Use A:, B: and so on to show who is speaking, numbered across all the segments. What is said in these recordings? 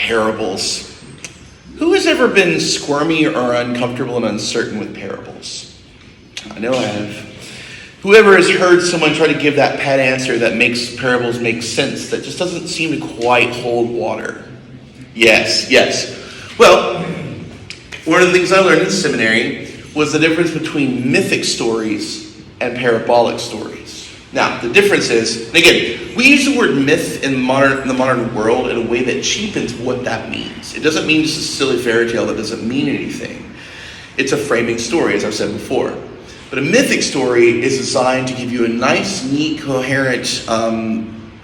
A: parables. Who has ever been squirmy or uncomfortable and uncertain with parables? I know I have. Whoever has heard someone try to give that pat answer that makes parables make sense, that just doesn't seem to quite hold water? Yes. Well, one of the things I learned in seminary was the difference between mythic stories and parabolic stories. Now, the difference is, and again, we use the word myth in the modern world in a way that cheapens what that means. It doesn't mean just a silly fairy tale that doesn't mean anything. It's a framing story, as I've said before. But a mythic story is designed to give you a nice, neat, coherent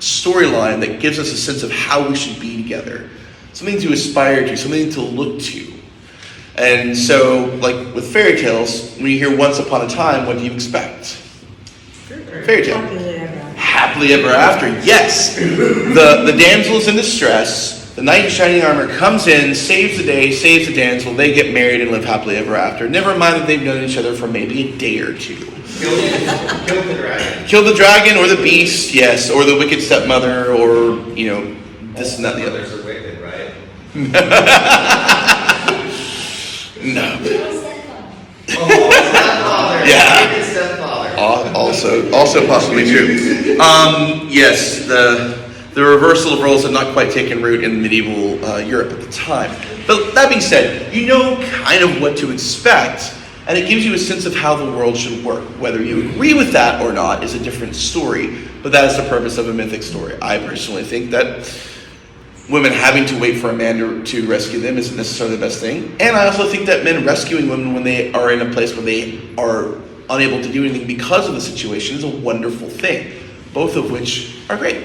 A: storyline that gives us a sense of how we should be together. Something to aspire to, something to look to. And so, like with fairy tales, when you hear once upon a time, what do you expect? Fairy tale. Happily ever after. Yes. The damsel is in distress. The knight in shining armor comes in, saves the day, saves the damsel. They get married and live happily ever after. Never mind that they've known each other for maybe a day or two.
B: Kill the dragon.
A: Kill the dragon or the beast, yes. Or the wicked stepmother or, this and that and the other.
B: Others are wicked, right?
A: No.
B: Stepfather.
A: Yeah.
B: Wicked stepfather.
A: Also possibly true. Yes, the reversal of roles had not quite taken root in medieval Europe at the time. But that being said, you know kind of what to expect, and it gives you a sense of how the world should work. Whether you agree with that or not is a different story, but that is the purpose of a mythic story. I personally think that women having to wait for a man to rescue them isn't necessarily the best thing. And I also think that men rescuing women when they are in a place where they are unable to do anything because of the situation is a wonderful thing, both of which are great.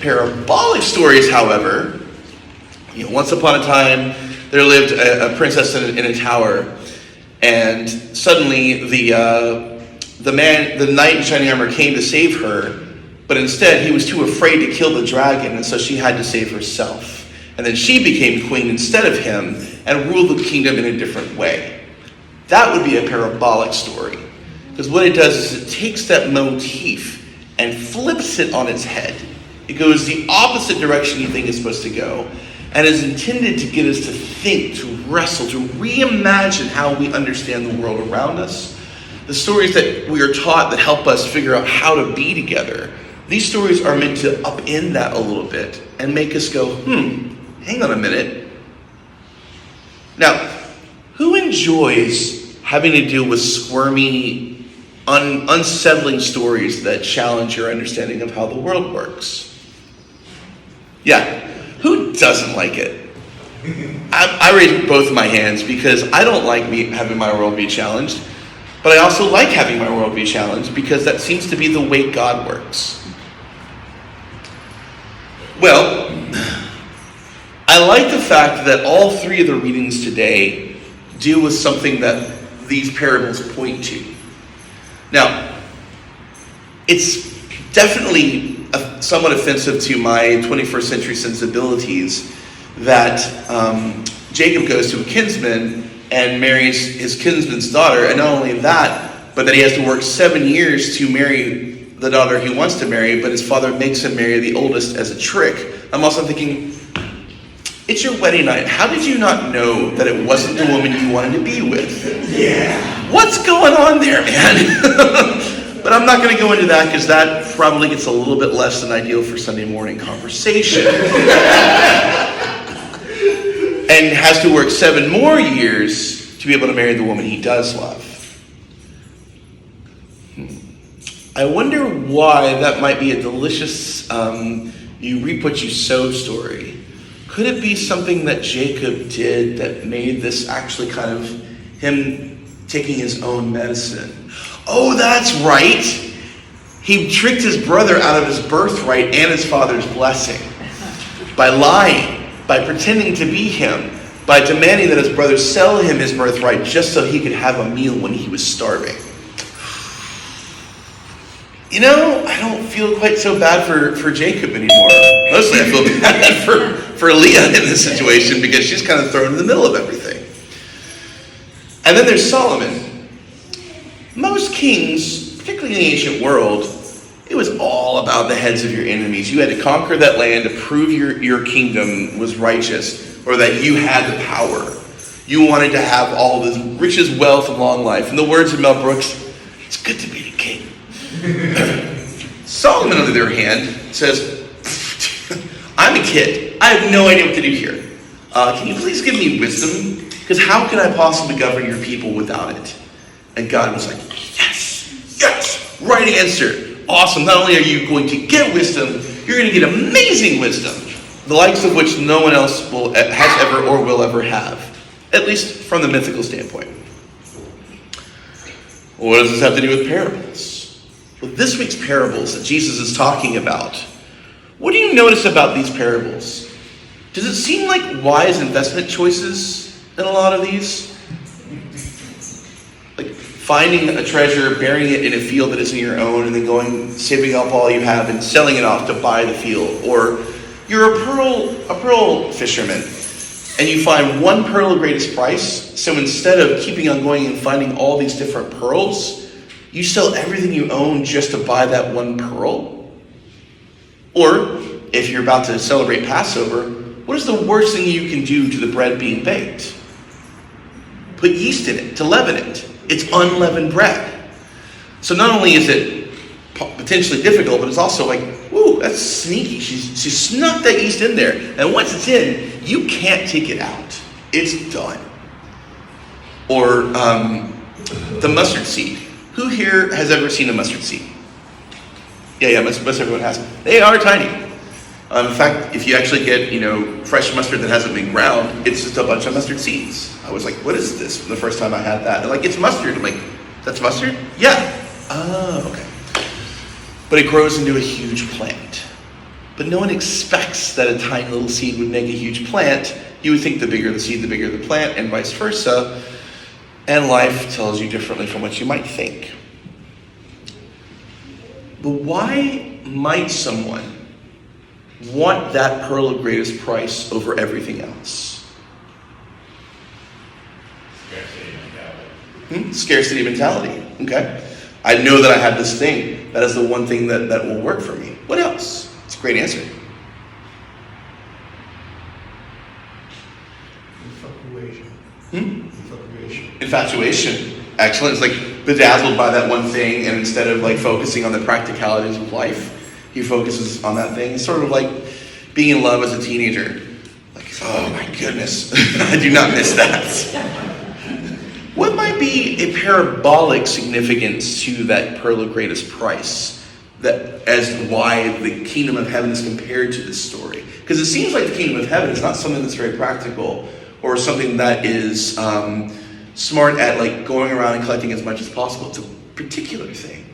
A: Parabolic stories, however, once upon a time, there lived a princess in a tower, and suddenly the knight in shining armor came to save her, but instead he was too afraid to kill the dragon, and so she had to save herself. And then she became queen instead of him and ruled the kingdom in a different way. That would be a parabolic story, because what it does is it takes that motif and flips it on its head. It goes the opposite direction you think it's supposed to go, and is intended to get us to think, to wrestle, to reimagine how we understand the world around us. The stories that we are taught that help us figure out how to be together, these stories are meant to upend that a little bit and make us go, hang on a minute. Now, who enjoys having to deal with squirmy, unsettling stories that challenge your understanding of how the world works? Yeah, who doesn't like it? I raise both of my hands because I don't like having my world be challenged, but I also like having my world be challenged because that seems to be the way God works. Well, I like the fact that all three of the readings today deal with something that these parables point to. Now, it's definitely somewhat offensive to my 21st century sensibilities that Jacob goes to a kinsman and marries his kinsman's daughter, and not only that, but that he has to work 7 years to marry the daughter he wants to marry, but his father makes him marry the oldest as a trick. I'm also thinking, it's your wedding night. How did you not know that it wasn't the woman you wanted to be with?
B: Yeah.
A: What's going on there, man? But I'm not going to go into that because that probably gets a little bit less than ideal for Sunday morning conversation. And has to work 7 more years to be able to marry the woman he does love. I wonder why that might be a delicious you reap what you sow story. Could it be something that Jacob did that made this actually kind of him taking his own medicine? Oh, that's right. He tricked his brother out of his birthright and his father's blessing by lying, by pretending to be him, by demanding that his brother sell him his birthright just so he could have a meal when he was starving. I don't feel quite so bad for Jacob anymore. Mostly I feel bad for Leah in this situation because she's kind of thrown in the middle of everything. And then there's Solomon. Most kings, particularly in the ancient world, it was all about the heads of your enemies. You had to conquer that land to prove your kingdom was righteous, or that you had the power. You wanted to have all this riches, wealth, and long life. In the words of Mel Brooks, it's good to be the king. Solomon, on the other hand, says, I'm a kid. I have no idea what to do here. Can you please give me wisdom? Because how can I possibly govern your people without it? And God was like, yes, right answer. Awesome. Not only are you going to get wisdom, you're going to get amazing wisdom, the likes of which no one else has ever or will ever have, at least from the mythical standpoint. Well, what does this have to do with parables? Well, this week's parables that Jesus is talking about, what do you notice about these parables? Does it seem like wise investment choices in a lot of these? Like finding a treasure, burying it in a field that isn't your own, and then going, saving up all you have and selling it off to buy the field. Or you're a pearl fisherman, and you find one pearl of greatest price. So instead of keeping on going and finding all these different pearls, you sell everything you own just to buy that one pearl. Or if you're about to celebrate Passover, what is the worst thing you can do to the bread being baked? Put yeast in it to leaven it. It's unleavened bread. So not only is it potentially difficult, but it's also like, ooh, that's sneaky. She snuck that yeast in there. And once it's in, you can't take it out. It's done. Or the mustard seed. Who here has ever seen a mustard seed? Yeah, most everyone has. They are tiny. In fact, if you actually get, fresh mustard that hasn't been ground, it's just a bunch of mustard seeds. I was like, what is this? The first time I had that. They're like, it's mustard. I'm like, that's mustard? Yeah. Oh, okay. But it grows into a huge plant. But no one expects that a tiny little seed would make a huge plant. You would think the bigger the seed, the bigger the plant, and vice versa. And life tells you differently from what you might think. But why might someone want that pearl of greatest price over everything else? Scarcity mentality. Okay. I know that I have this thing. That is the one thing that will work for me. What else? It's a great answer. Infatuation. Excellent. It's like bedazzled by that one thing, and instead of like focusing on the practicalities of life, he focuses on that thing. It's sort of like being in love as a teenager. Like, oh my goodness, I do not miss that. What might be a parabolic significance to that pearl of greatest price? That as why the kingdom of heaven is compared to this story? Because it seems like the kingdom of heaven is not something that's very practical or something that is smart at like going around and collecting as much as possible. It's a particular thing.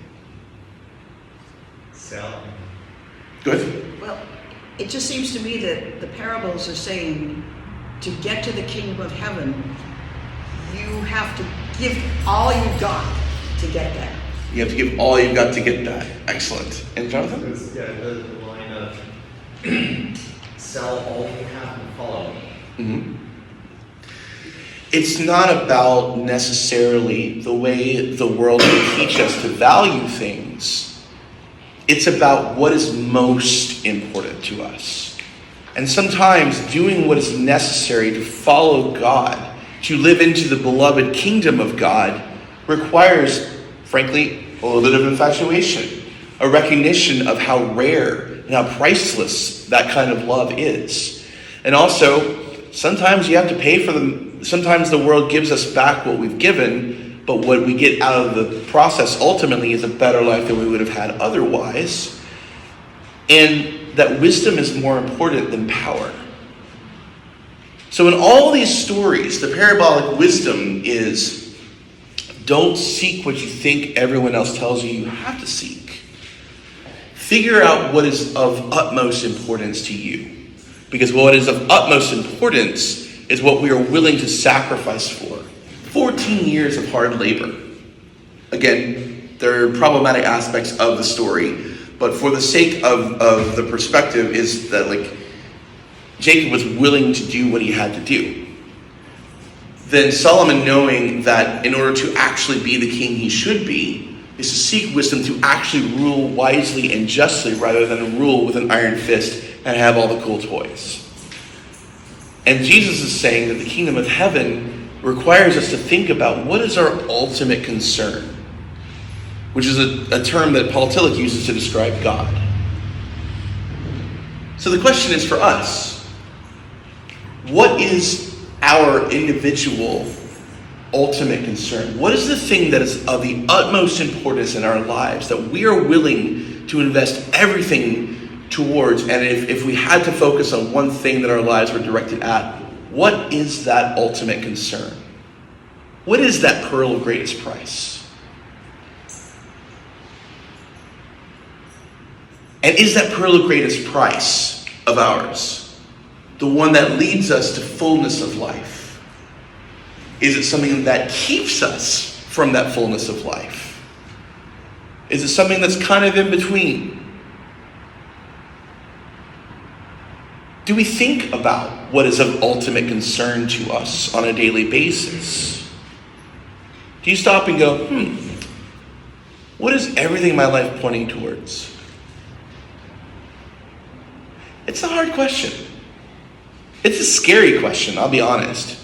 B: Sell.
A: Good.
C: Well, it just seems to me that the parables are saying to get to the kingdom of heaven, you have to give all you got to get there.
A: You have to give all you've got to get that. Excellent. And Jonathan?
B: The line of sell all you have and follow me.
A: Mm-hmm. It's not about necessarily the way the world will teach us to value things. It's about what is most important to us. And sometimes doing what is necessary to follow God, to live into the beloved kingdom of God, requires, frankly, a little bit of infatuation, a recognition of how rare and how priceless that kind of love is. And also, sometimes you have to pay for them. Sometimes the world gives us back what we've given, but what we get out of the process ultimately is a better life than we would have had otherwise. And that wisdom is more important than power. So in all these stories, the parabolic wisdom is don't seek what you think everyone else tells you have to seek. Figure out what is of utmost importance to you. Because what is of utmost importance is what we are willing to sacrifice for. 14 years of hard labor. Again, there are problematic aspects of the story, but for the sake of the perspective is that like Jacob was willing to do what he had to do. Then Solomon, knowing that in order to actually be the king he should be, is to seek wisdom to actually rule wisely and justly rather than rule with an iron fist and have all the cool toys. And Jesus is saying that the kingdom of heaven requires us to think about what is our ultimate concern, which is a term that Paul Tillich uses to describe God. So the question is for us, what is our individual ultimate concern? What is the thing that is of the utmost importance in our lives that we are willing to invest everything towards? And if we had to focus on one thing that our lives were directed at, what is that ultimate concern? What is that pearl of greatest price? And is that pearl of greatest price of ours the one that leads us to fullness of life? Is it something that keeps us from that fullness of life? Is it something that's kind of in between? Do we think about what is of ultimate concern to us on a daily basis? Do you stop and go, what is everything in my life pointing towards? It's a hard question. It's a scary question, I'll be honest.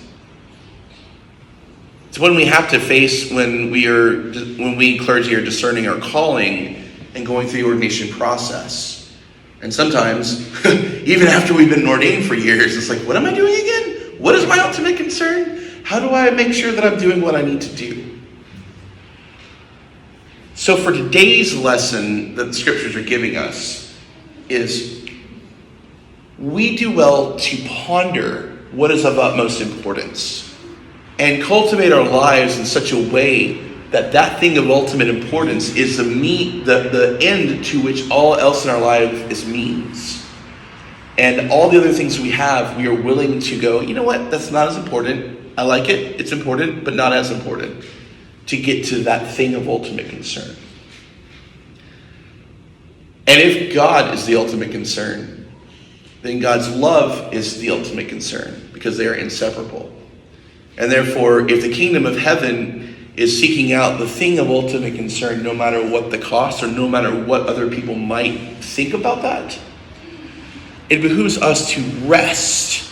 A: It's one we have to face when we clergy are discerning our calling and going through the ordination process. And sometimes, even after we've been ordained for years, it's like, what am I doing again? What is my ultimate concern? How do I make sure that I'm doing what I need to do? So for today's lesson that the scriptures are giving us is we do well to ponder what is of utmost importance and cultivate our lives in such a way that that thing of ultimate importance is the end to which all else in our life is means. And all the other things we have, we are willing to go, you know what, that's not as important. I like it, it's important, but not as important, to get to that thing of ultimate concern. And if God is the ultimate concern, then God's love is the ultimate concern, because they are inseparable. And therefore, if the kingdom of heaven is seeking out the thing of ultimate concern, no matter what the cost or no matter what other people might think about that, it behooves us to rest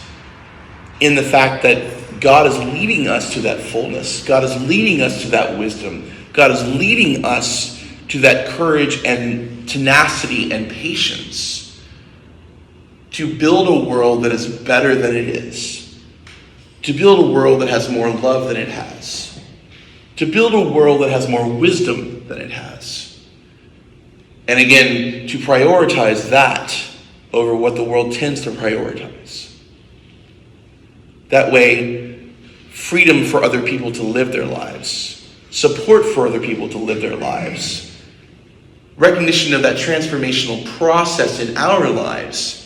A: in the fact that God is leading us to that fullness. God is leading us to that wisdom. God is leading us to that courage and tenacity and patience to build a world that is better than it is. To build a world that has more love than it has. To build a world that has more wisdom than it has. And again, to prioritize that over what the world tends to prioritize. That way, freedom for other people to live their lives. Support for other people to live their lives. Recognition of that transformational process in our lives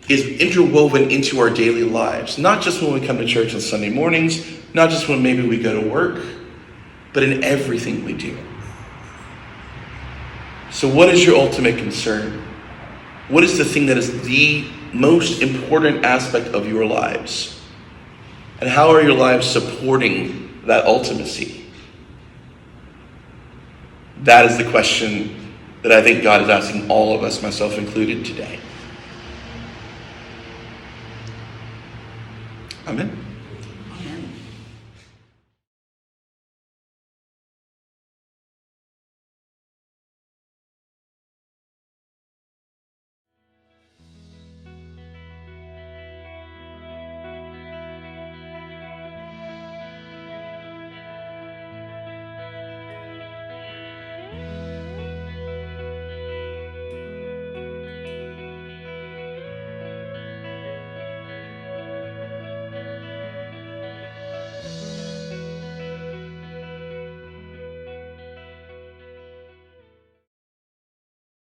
A: is interwoven into our daily lives. Not just when we come to church on Sunday mornings, not just when maybe we go to work, but in everything we do. So what is your ultimate concern? What is the thing that is the most important aspect of your lives? And how are your lives supporting that ultimacy? That is the question that I think God is asking all of us, myself included, today.